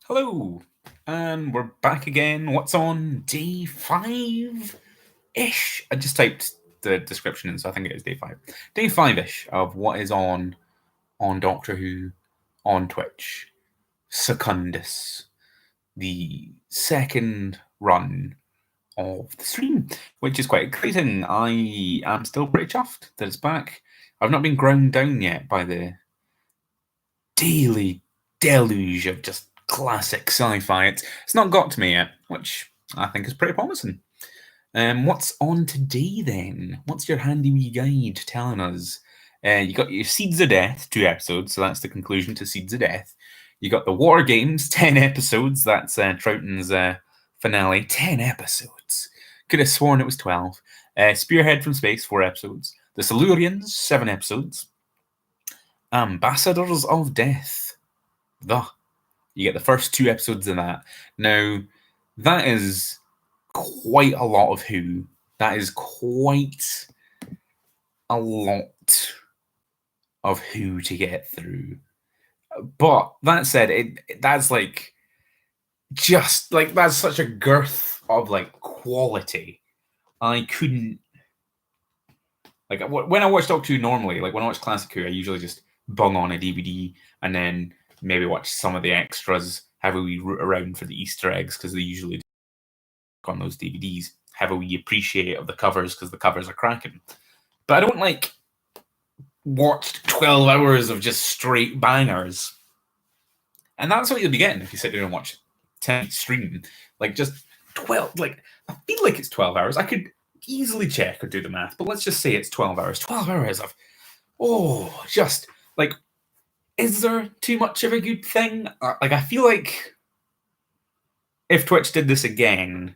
Hello, and we're back again. What's on day 5-ish? I just typed the description in, so I think it is day 5. Day 5-ish of what is on Doctor Who on Twitch. Secundus, the second run of the stream, which is quite exciting. I am still pretty chuffed that it's back. I've not been ground down yet by the daily deluge of just classic sci-fi. It's not got to me yet, which I think is pretty promising. What's on today then? What's your handy wee guide telling us? You got your Seeds of Death, 2 episodes, so that's the conclusion to Seeds of Death. You got the War Games, 10 episodes, that's Troughton's finale, 10 episodes. Could have sworn it was 12. Spearhead from Space, 4 episodes. The Silurians, 7 episodes. Ambassadors of Death. You get the first 2 episodes of that. Now, that is quite a lot of Who. That is quite a lot of Who to get through. But that said, that's like just like that's such a girth of like quality. I couldn't like when I watch Doctor Who normally, like when I watch Classic Who, I usually just bung on a DVD and then maybe watch some of the extras, have a wee root around for the Easter eggs because they usually on those DVDs, have a wee appreciate of the covers because the covers are cracking. But I don't like watched 12 hours of just straight bangers. And that's what you'll be getting if you sit down and watch 10 stream. Like just 12, like I feel like it's 12 hours. I could easily check or do the math, but let's just say it's 12 hours. 12 hours of, just like, is there too much of a good thing? Like, I feel like if Twitch did this again,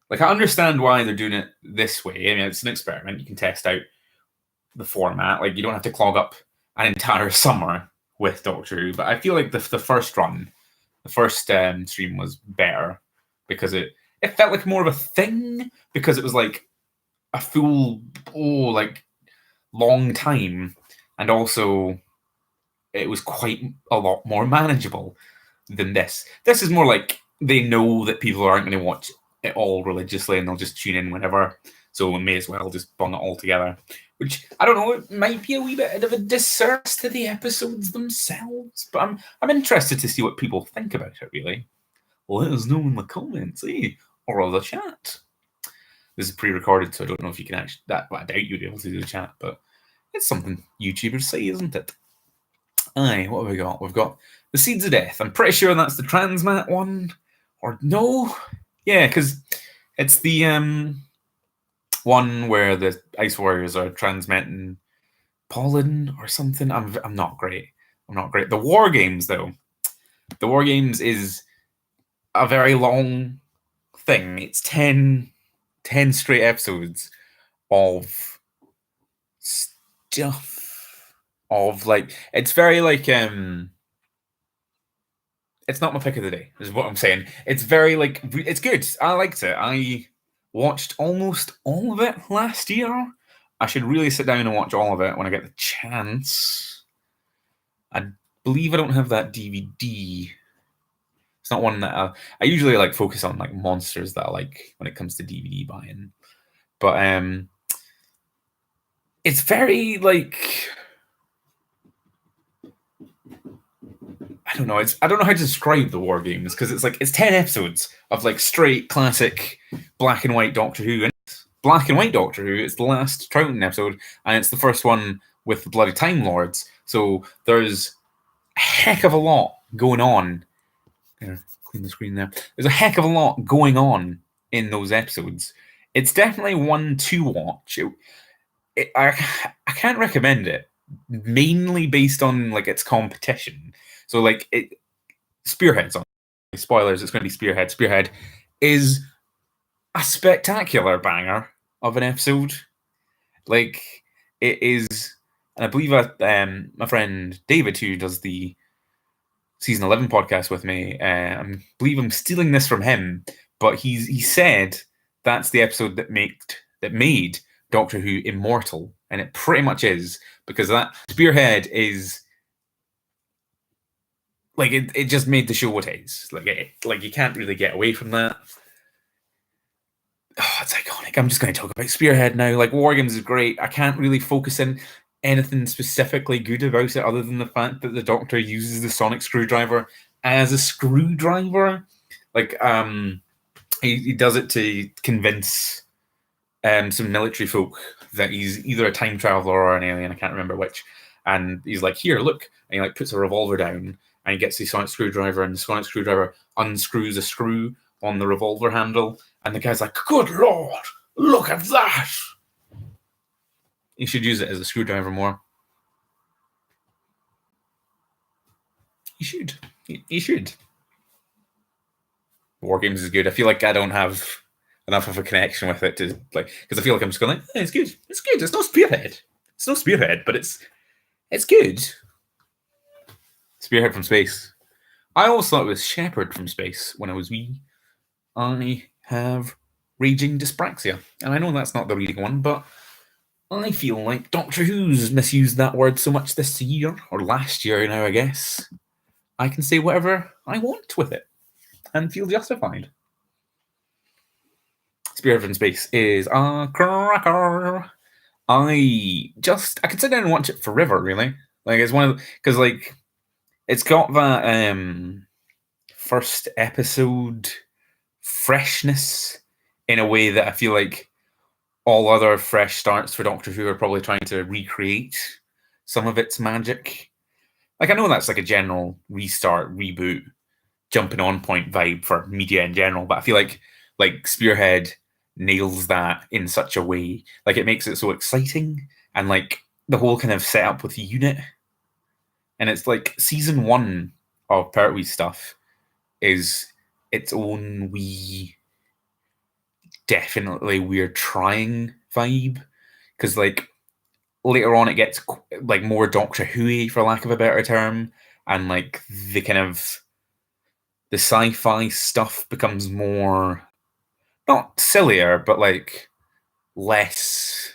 like, I understand why they're doing it this way. I mean, it's an experiment. You can test out the format. Like, you don't have to clog up an entire summer with Doctor Who. But I feel like the first run, the first stream was better because it felt like more of a thing because it was like a full, like long time. And also, it was quite a lot more manageable than this. This is more like they know that people aren't going to watch it all religiously and they'll just tune in whenever. So we may as well just bung it all together. Which, I don't know, it might be a wee bit of a disservice to the episodes themselves. But I'm interested to see what people think about it, really. Let us know in the comments, or the chat. This is pre-recorded, so I don't know if you can actually... I doubt you'd be able to do the chat, but it's something YouTubers say, isn't it? Aye, what have we got? We've got the Seeds of Death. I'm pretty sure that's the Transmat one. Or no? Yeah, because it's the one where the Ice Warriors are transmitting pollen or something. I'm not great. The War Games, though. The War Games is a very long thing. It's 10 straight episodes of stuff. Of like, it's very like it's not my pick of the day, is what I'm saying. It's very like, it's good. I liked it. I watched almost all of it last year. I should really sit down and watch all of it when I get the chance. I believe I don't have that DVD. It's not one that I usually like focus on like monsters that I like when it comes to DVD buying. But it's very like, I don't know. I don't know how to describe the War Games because it's like it's 10 episodes of like straight classic black and white Doctor Who. And black and white Doctor Who. It's the last Troughton episode, and it's the first one with the bloody Time Lords. So there's a heck of a lot going on. Here, clean the screen there. There's a heck of a lot going on in those episodes. It's definitely one to watch. I can't recommend it, mainly based on like its competition. So like Spearhead's on. Spoilers, it's going to be Spearhead. Spearhead is a spectacular banger of an episode. Like, it is, and I believe my friend David, who does the season 11 podcast with me, I believe I'm stealing this from him, but he said that's the episode that made Doctor Who immortal, and it pretty much is, because that Spearhead is like it just made the show what it is. Like you can't really get away from that. Oh, it's iconic. I'm just going to talk about Spearhead now. Like, War Games is great. I can't really focus in anything specifically good about it other than the fact that the Doctor uses the sonic screwdriver as a screwdriver. Like, he does it to convince some military folk that he's either a time traveler or an alien. I can't remember which. And he's like, here, look. And he like puts a revolver down and he gets the sonic screwdriver, and the sonic screwdriver unscrews a screw on the revolver handle. And the guy's like, good Lord, look at that. You should use it as a screwdriver more. You should. You should. War Games is good. I feel like I don't have enough of a connection with it to like, because I feel like I'm just going like, it's good. It's good. It's no Spearhead. It's no Spearhead, but it's good. Spearhead from Space. I always thought it was Shepherd from Space when I was wee. I have raging dyspraxia, and I know that's not the reading one, but I feel like Doctor Who's misused that word so much this year, or last year now, I guess. I can say whatever I want with it and feel justified. Spearhead from Space is a cracker. I could sit down and watch it forever, really. Like, it's one of because like it's got that first episode freshness in a way that I feel like all other fresh starts for Doctor Who are probably trying to recreate some of its magic. Like, I know that's like a general restart, reboot, jumping on point vibe for media in general, but I feel like Spearhead nails that in such a way. Like, it makes it so exciting, and like the whole kind of setup with the unit. And it's like season 1 of Pertwee stuff is its own wee, definitely weird trying vibe, because like later on it gets like more Doctor Who-y, for lack of a better term, and like the kind of the sci-fi stuff becomes more not sillier, but like less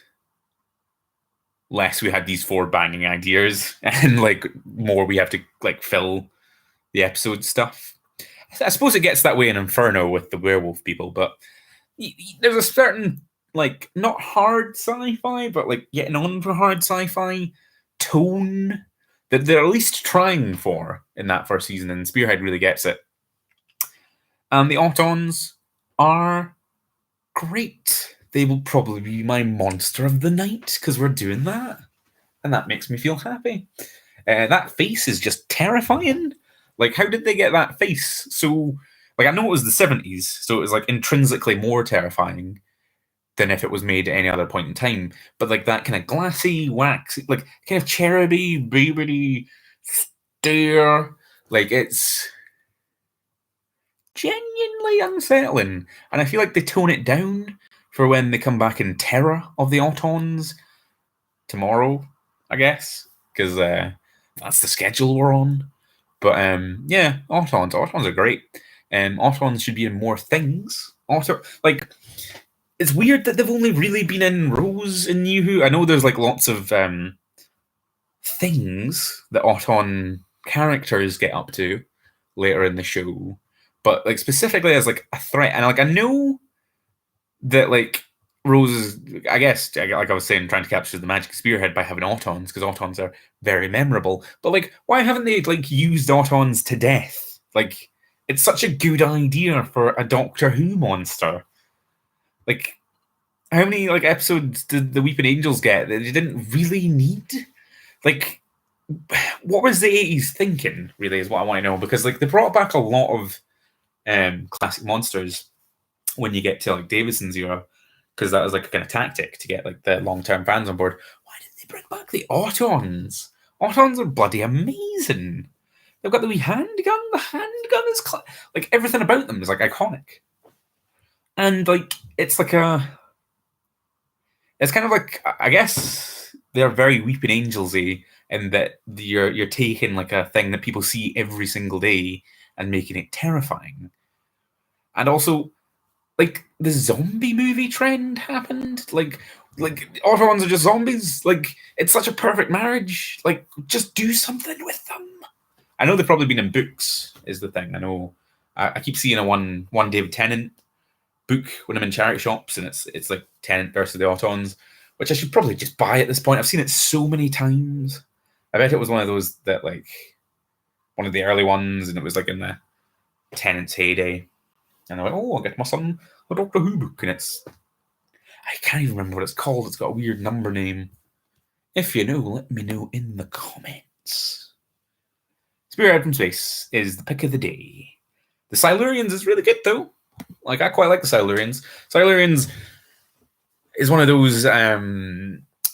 we had these 4 banging ideas, and like more we have to like fill the episode stuff. I suppose it gets that way in Inferno with the werewolf people, but there's a certain like not hard sci-fi, but like getting on for hard sci-fi tone that they're at least trying for in that first season, and Spearhead really gets it. And the Autons are great. They will probably be my monster of the night because we're doing that, and that makes me feel happy. That face is just terrifying. Like, how did they get that face? So, like, I know it was the 70s, so it was like intrinsically more terrifying than if it was made at any other point in time. But like that kind of glassy, waxy, like kind of cheruby, baby stare, like it's genuinely unsettling. And I feel like they tone it down for when they come back in Terror of the Autons tomorrow, I guess, because that's the schedule we're on. But yeah, Autons are great. Autons should be in more things. It's weird that they've only really been in Rose and New Who. I know there's like lots of things that Auton characters get up to later in the show, but like specifically as like a threat. And like I know that like Rose is, I guess, like I was saying, trying to capture the magic Spearhead by having Autons, because Autons are very memorable. But like, why haven't they like used Autons to death? Like, it's such a good idea for a Doctor Who monster. Like, how many like episodes did the Weeping Angels get that they didn't really need? Like, what was the 80s thinking, really, is what I want to know. Because like they brought back a lot of classic monsters when you get to like Davison's era, because that was like a kind of tactic to get like the long-term fans on board. Why did they bring back the Autons? Autons are bloody amazing. They've got the wee handgun. The handgun is like everything about them is like iconic. And like it's kind of like, I guess they're very Weeping Angels-y in that you're taking like a thing that people see every single day and making it terrifying. And also, like the zombie movie trend happened. Like Autons are just zombies. Like, it's such a perfect marriage. Like, just do something with them. I know they've probably been in books, is the thing. I know I keep seeing a one David Tennant book when I'm in charity shops, and it's like Tennant versus the Autons, which I should probably just buy at this point. I've seen it so many times. I bet it was one of those that like one of the early ones, and it was like in the Tennant's heyday. And I went, oh, I'll get my son a Doctor Who book, and I can't even remember what it's called. It's got a weird number name. If you know, let me know in the comments. Spearhead from Space is the pick of the day. The Silurians is really good though. Like, I quite like the Silurians. Silurians is one of those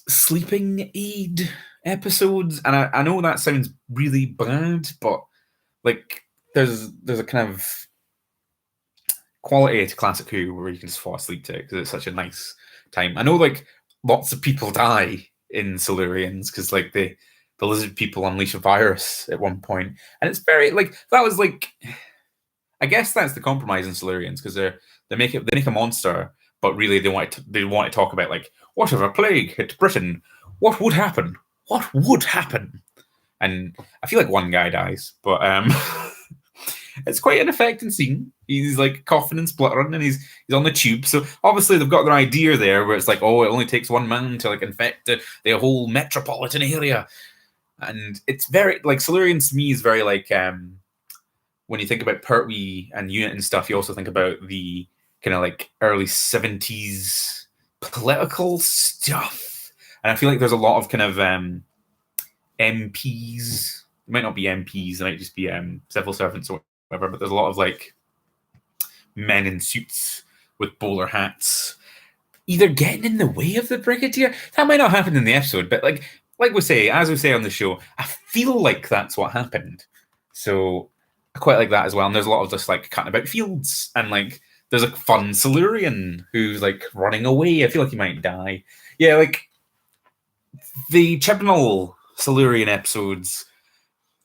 sleeping aid episodes, and I know that sounds really bad, but like there's a kind of quality to Classic Who where you can just fall asleep to it because it's such a nice time. I know like lots of people die in Silurians because like the lizard people unleash a virus at one point, and it's very like that was like, I guess that's the compromise in Silurians because they make a monster, but really they want to talk about like, what if a plague hit Britain? What would happen? What would happen? And I feel like one guy dies, but it's quite an affecting scene. He's like coughing and spluttering, and he's on the tube. So obviously they've got their idea there, where it's like, oh, it only takes one man to like infect the whole metropolitan area, and it's very like Silurians to me is very like when you think about Pertwee and Unit and stuff, you also think about the kind of like early 70s political stuff, and I feel like there's a lot of kind of MPs. It might not be MPs; it might just be civil servants or whatever. But there's a lot of like men in suits with bowler hats, either getting in the way of the Brigadier. That might not happen in the episode, but like we say, as we say on the show, I feel like that's what happened. So I quite like that as well. And there's a lot of just like cutting about fields, and like there's a fun Silurian who's like running away. I feel like he might die. Yeah, like the Chibnall Silurian episodes,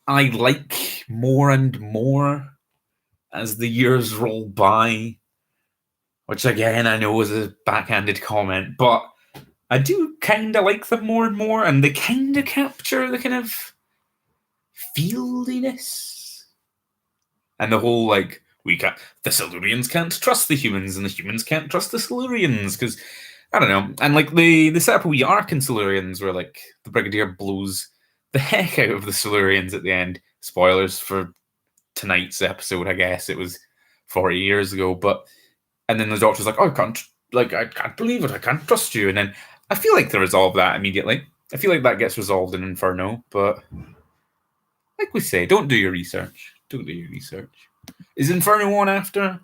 I like more and more as the years roll by, which again I know is a backhanded comment, but I do kind of like them more and more, and they kind of capture the kind of fieldiness and the whole like the Silurians can't trust the humans, and the humans can't trust the Silurians because I don't know, and like they set up a wee arc in Silurians where like the Brigadier blows the heck out of the Silurians at the end. Spoilers for tonight's episode, I guess it was 40 years ago, and then the Doctor's like, oh, I can't believe it, I can't trust you, and then I feel like they resolve that immediately. I feel like that gets resolved in Inferno, but like we say, don't do your research. Don't do your research. Is Inferno on after?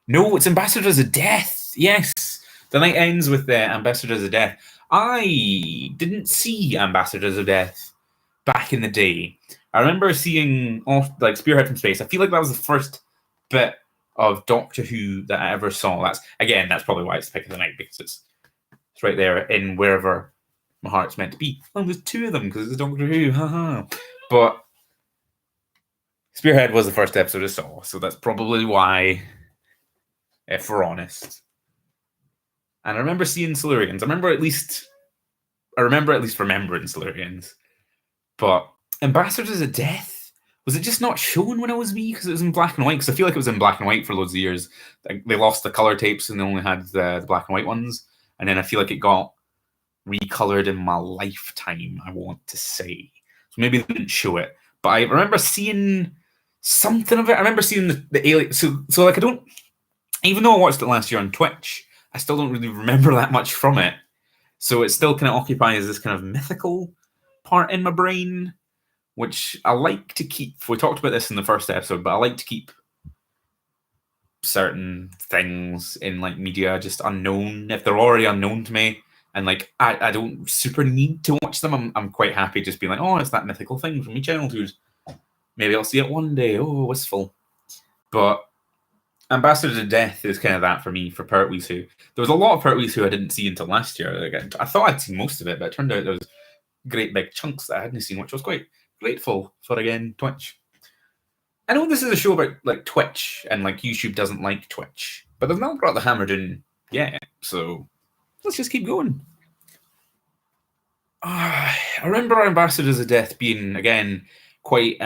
No, it's Ambassadors of Death. Yes, the night ends with the Ambassadors of Death. I didn't see Ambassadors of Death back in the day. I remember seeing like Spearhead from Space. I feel like that was the first bit of Doctor Who that I ever saw. That's probably why it's the pick of the night, because it's right there in wherever my heart's meant to be. Well, there's two of them because it's Doctor Who. Haha. But Spearhead was the first episode I saw, so that's probably why, if we're honest. And I remember seeing Silurians. I remember at least remembering Silurians. But Ambassadors of Death, was it just not shown when I was wee because it was in black and white? Because I feel like it was in black and white for loads of years. They lost the color tapes and they only had the black and white ones. And then I feel like it got recolored in my lifetime, I want to say. So maybe they didn't show it. But I remember seeing something of it. I remember seeing the alien. So like I don't, even though I watched it last year on Twitch, I still don't really remember that much from it. So it still kind of occupies this kind of mythical part in my brain, which I like to keep. We talked about this in the first episode, but I like to keep certain things in like media just unknown if they're already unknown to me, and like I don't super need to watch them. I'm quite happy just being like, oh, it's that mythical thing from my childhood. Maybe I'll see it one day. Oh, wistful. But Ambassadors of Death is kind of that for me, for Pertwee's Who. There was a lot of Pertwee's Who I didn't see until last year. Like, I thought I'd seen most of it, but it turned out there was great big chunks that I hadn't seen, which I was quite grateful for, again, Twitch. I know this is a show about like Twitch, and like YouTube doesn't like Twitch, but they've not brought the hammer in yet, so let's just keep going. I remember Ambassadors of Death being, again, quite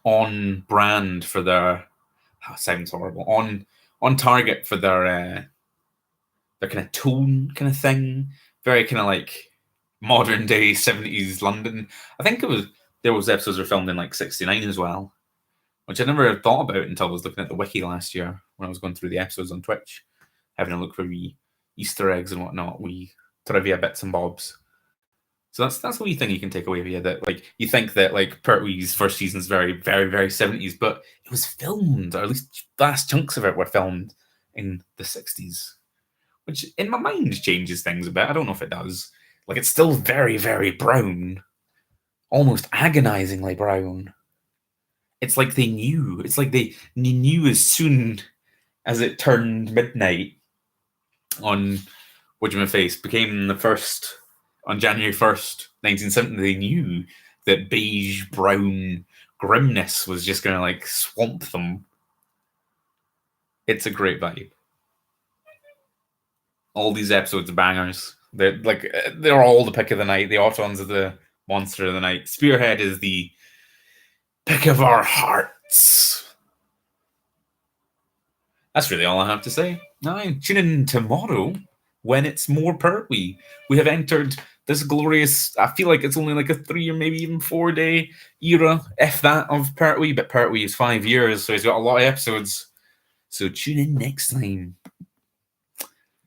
on brand for their. Oh, sounds horrible. On target for their kind of tone kind of thing. Very kind of like modern day 70s London. I think there was episodes were filmed in like 69 as well, which I never thought about until I was looking at the wiki last year when I was going through the episodes on Twitch, having a look for wee Easter eggs and whatnot, wee trivia bits and bobs. So that's the wee thing you can take away here, that like you think that like Pertwee's first season's very, very, very 70s, but it was filmed, or at least vast chunks of it were filmed in the 60s. Which in my mind changes things a bit. I don't know if it does. Like it's still very, very brown. Almost agonizingly brown. It's like they knew. It's like they knew as soon as it turned midnight on Widgeon Face, became the first on January 1st, 1970, they knew that beige, brown grimness was just going to like swamp them. It's a great vibe. All these episodes are bangers. They're all the pick of the night. The Autons are the monster of the night. Spearhead is the pick of our hearts. That's really all I have to say. Now, tune in tomorrow when it's more Pertwee. We have entered this glorious, I feel like it's only like a 3 or maybe even 4 day era, if that, of Pertwee, but Pertwee is 5 years, so he's got a lot of episodes. So tune in next time.